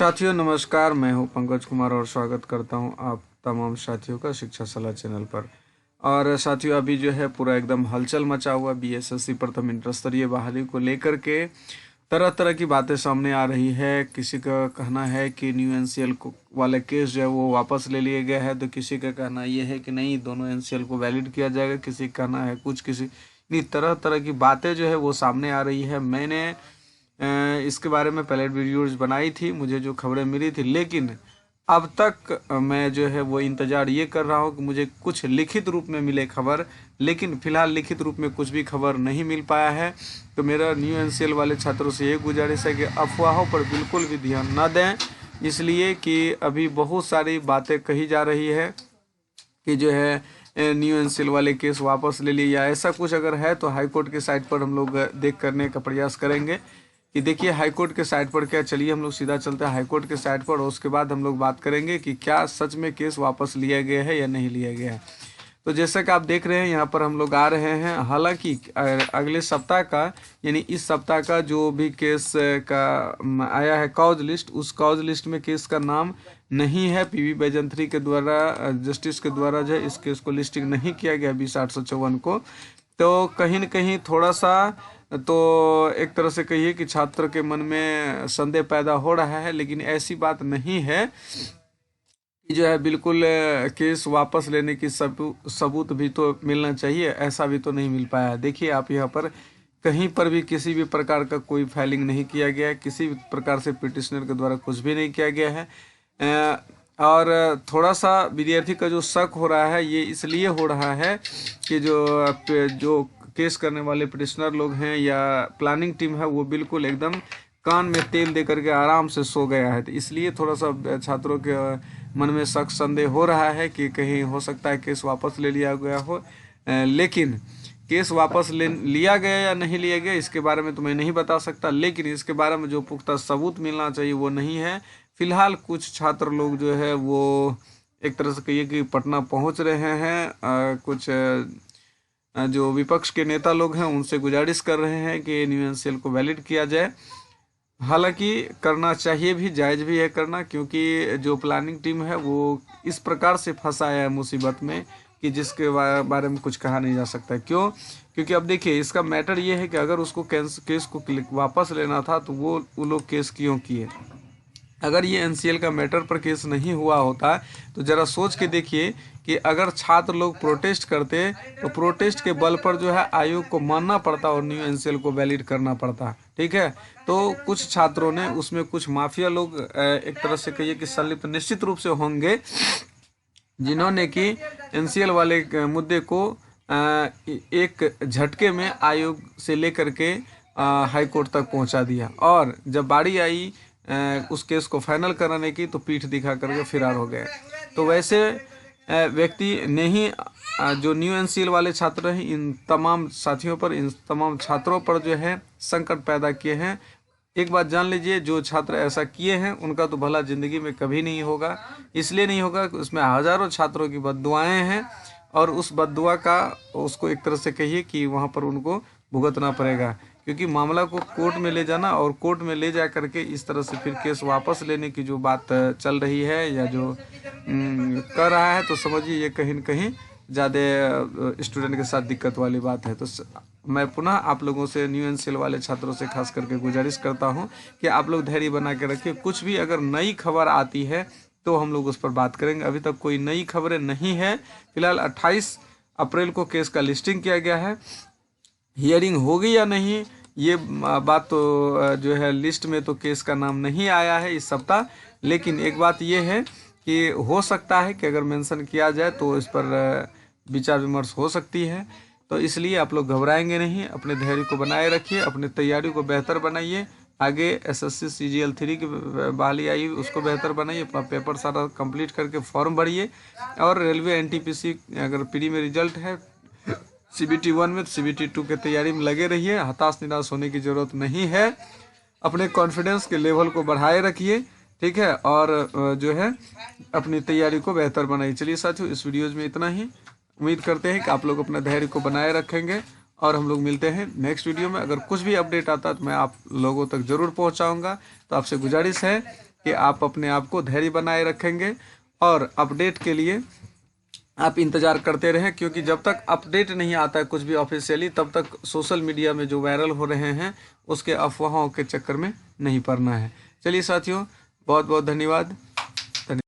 साथियों नमस्कार, मैं हूं पंकज कुमार और स्वागत करता हूं आप तमाम साथियों का शिक्षा सलाह चैनल पर। और साथियों अभी जो है पूरा एकदम हलचल मचा हुआ बीएसएससी प्रथम इंटर स्तरीय बहाली को लेकर के तरह तरह की बातें सामने आ रही है। किसी का कहना है कि न्यू एनसीएल को वाले केस जो है वो वापस ले लिए गए हैं, तो किसी का कहना ये है कि नहीं दोनों एनसीएल को वैलिड किया जाएगा, किसी का कहना है कुछ, किसी नहीं, तरह तरह की बातें जो है वो सामने आ रही है। मैंने इसके बारे में पहले वीडियोज बनाई थी, मुझे जो खबरें मिली थी, लेकिन अब तक मैं जो है वो इंतज़ार ये कर रहा हूँ कि मुझे कुछ लिखित रूप में मिले खबर, लेकिन फिलहाल लिखित रूप में कुछ भी खबर नहीं मिल पाया है। तो मेरा न्यू एनसीएल वाले छात्रों से ये गुजारिश है कि अफवाहों पर बिल्कुल भी ध्यान न दें, इसलिए कि अभी बहुत सारी बातें कही जा रही है कि जो है न्यू एनसीएल वाले केस वापस ले लिए या ऐसा कुछ अगर है तो हाईकोर्ट की साइट पर हम लोग देख करने का प्रयास करेंगे कि देखिए हाईकोर्ट के साइट पर क्या। चलिए हम लोग सीधा चलते हैं हाईकोर्ट के साइट पर और उसके बाद हम लोग बात करेंगे कि क्या सच में केस वापस लिया गया है या नहीं लिया गया है। तो जैसा कि आप देख रहे हैं यहाँ पर हम लोग आ रहे हैं। हालांकि अगले सप्ताह का यानी इस सप्ताह का जो भी केस का आया है कॉज लिस्ट, उस कॉज लिस्ट में केस का नाम नहीं है। पीवी बैजंत्री के द्वारा जस्टिस के द्वारा जो है इस केस को लिस्टिंग नहीं किया गया 20/854 को। तो कहीं न कहीं थोड़ा सा तो एक तरह से कहिए कि छात्र के मन में संदेह पैदा हो रहा है, लेकिन ऐसी बात नहीं है कि जो है बिल्कुल केस वापस लेने की सबूत भी तो मिलना चाहिए, ऐसा भी तो नहीं मिल पाया। देखिए आप यहाँ पर कहीं पर भी किसी भी प्रकार का कोई फाइलिंग नहीं किया गया है, किसी भी प्रकार से पिटिशनर के द्वारा कुछ भी नहीं किया गया है। और थोड़ा सा विद्यार्थी का जो शक हो रहा है ये इसलिए हो रहा है कि जो केस करने वाले पिटिशनर लोग हैं या प्लानिंग टीम है वो बिल्कुल एकदम कान में तेल दे करके आराम से सो गया है। तो इसलिए थोड़ा सा छात्रों के मन में शक संदेह हो रहा है कि कहीं हो सकता है केस वापस ले लिया गया हो। लेकिन केस वापस लिया गया या नहीं लिया गया इसके बारे में तो मैं नहीं बता सकता, लेकिन इसके बारे में जो पुख्ता सबूत मिलना चाहिए वो नहीं है। फिलहाल कुछ छात्र लोग जो है वो एक तरह से कहिए कि पटना पहुंच रहे हैं। कुछ जो विपक्ष के नेता लोग हैं उनसे गुजारिश कर रहे हैं कि न्यू एनसीएल को वैलिड किया जाए। हालांकि करना चाहिए भी, जायज़ भी है करना, क्योंकि जो प्लानिंग टीम है वो इस प्रकार से फंसा है मुसीबत में कि जिसके बारे में कुछ कहा नहीं जा सकता। क्यों? क्योंकि अब देखिए इसका मैटर ये है कि अगर उसको केस को वापस लेना था तो वो लोग केस क्यों किए। अगर ये एनसीएल का मैटर पर केस नहीं हुआ होता तो ज़रा सोच के देखिए कि अगर छात्र लोग प्रोटेस्ट करते तो प्रोटेस्ट के बल पर जो है आयोग को मानना पड़ता और न्यू एनसीएल को वैलिड करना पड़ता। ठीक है, तो कुछ छात्रों ने उसमें कुछ माफिया लोग एक तरह से कहिए कि संलिप्त निश्चित रूप से होंगे, जिन्होंने कि एनसीएल वाले मुद्दे को एक झटके में आयोग से लेकर के हाईकोर्ट तक पहुंचा दिया और जब बारी आई उस केस को फाइनल कराने की तो पीठ दिखा करके फिरार हो गए। तो वैसे व्यक्ति ने ही जो न्यू एनसीएल वाले छात्र हैं इन तमाम साथियों पर, इन तमाम छात्रों पर जो है संकट पैदा किए हैं। एक बात जान लीजिए, जो छात्र ऐसा किए हैं उनका तो भला जिंदगी में कभी नहीं होगा। इसलिए नहीं होगा कि उसमें हजारों छात्रों की बद्दुआएं हैं और उस बद्दुआ का उसको एक तरह से कहिए कि वहाँ पर उनको भुगतना पड़ेगा, क्योंकि मामला को कोर्ट में ले जाना और कोर्ट में ले जा करके इस तरह से फिर केस वापस लेने की जो बात चल रही है या जो कर रहा है, तो समझिए ये कहीं न कहीं ज़्यादा स्टूडेंट के साथ दिक्कत वाली बात है। तो मैं पुनः आप लोगों से, न्यू एनसीएल वाले छात्रों से खास करके गुजारिश करता हूं कि आप लोग धैर्य बना के रखिए। कुछ भी अगर नई खबर आती है तो हम लोग उस पर बात करेंगे। अभी तक कोई नई खबरें नहीं है। फिलहाल 28 अप्रैल को केस का लिस्टिंग किया गया है। हियरिंग होगी या नहीं ये बात तो जो है लिस्ट में तो केस का नाम नहीं आया है इस सप्ताह, लेकिन एक बात ये है कि हो सकता है कि अगर मेंशन किया जाए तो इस पर विचार विमर्श हो सकती है। तो इसलिए आप लोग घबराएंगे नहीं, अपने धैर्य को बनाए रखिए, अपनी तैयारी को बेहतर बनाइए। आगे एसएससी सीजीएल 3 की बहाली आई उसको बेहतर बनाइए, अपना पेपर सारा कंप्लीट करके फॉर्म भरिए। और रेलवे एनटीपीसी अगर प्री में रिजल्ट है CBT 1 में तो CBT 2 के तैयारी में लगे रहिए। हताश निराश होने की ज़रूरत नहीं है। अपने कॉन्फिडेंस के लेवल को बढ़ाए रखिए, ठीक है, और जो है अपनी तैयारी को बेहतर बनाइए। चलिए साथियों, इस वीडियोज़ में इतना ही। उम्मीद करते हैं कि आप लोग अपना धैर्य को बनाए रखेंगे और हम लोग मिलते हैं नेक्स्ट वीडियो में। अगर कुछ भी अपडेट आता है तो मैं आप लोगों तक ज़रूर पहुंचाऊंगा। तो आपसे गुजारिश है कि आप अपने आप को धैर्य बनाए रखेंगे और अपडेट के लिए आप इंतज़ार करते रहें, क्योंकि जब तक अपडेट नहीं आता है कुछ भी ऑफिशियली, तब तक सोशल मीडिया में जो वायरल हो रहे हैं उसके अफवाहों के चक्कर में नहीं पड़ना है। चलिए साथियों, बहुत बहुत धन्यवाद।